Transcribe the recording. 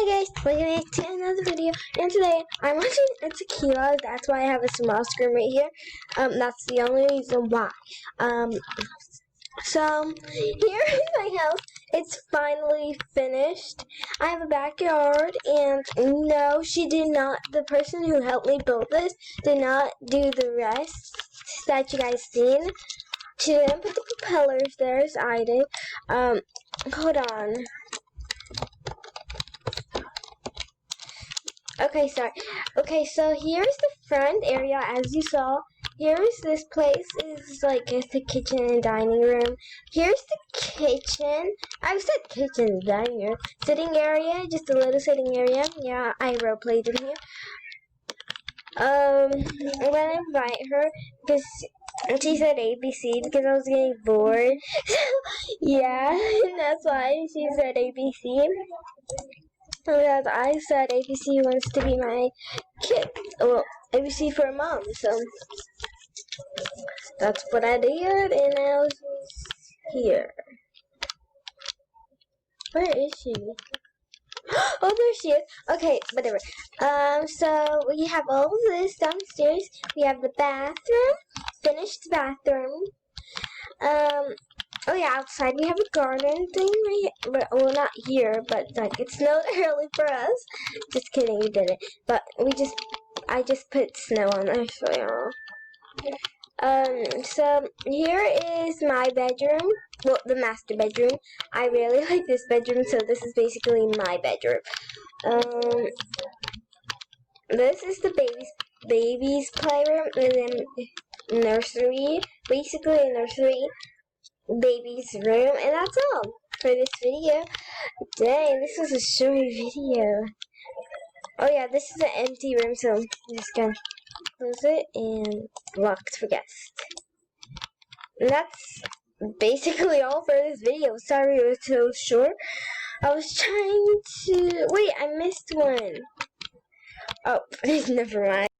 Hi guys, welcome back to another video, and today I'm watching Insecure. That's why I have a small screen right here. That's the only reason why. So here is my house. It's finally finished. I have a backyard, and no, she did not. The person who helped me build this did not do the rest that you guys seen. She didn't put the propellers there as I did. Hold on. Okay, sorry. Okay, so here's the front area. As you saw, here's this place is like it's the kitchen and dining room. Here's the kitchen. I said kitchen and dining room. Sitting area, just a little sitting area. Yeah, I roleplayed in here. I'm gonna invite her because she said ABC because I was getting bored. Yeah, and that's why she said ABC. Because I said ABC wants to be my kid. Well, ABC for mom, so that's what I did, and now she's here. Where is she? Oh, there she is. Okay, whatever. So we have all of this downstairs. We have the bathroom, finished bathroom. Oh yeah, outside we have a garden thing right here. But, well, not here, but like it snowed early for us. Just kidding, we didn't. But I just put snow on there, so yeah. So here is my bedroom. Well, the master bedroom. I really like this bedroom, so this is basically my bedroom. This is the baby's playroom, and then nursery. Basically a nursery. Baby's room, and that's all for this video. Dang, this was a short video. Oh yeah, this is an empty room, so I'm just gonna close it and locked for guests. And that's basically all for this video. Sorry it was so short. I was trying to wait, I missed one. Oh, never mind.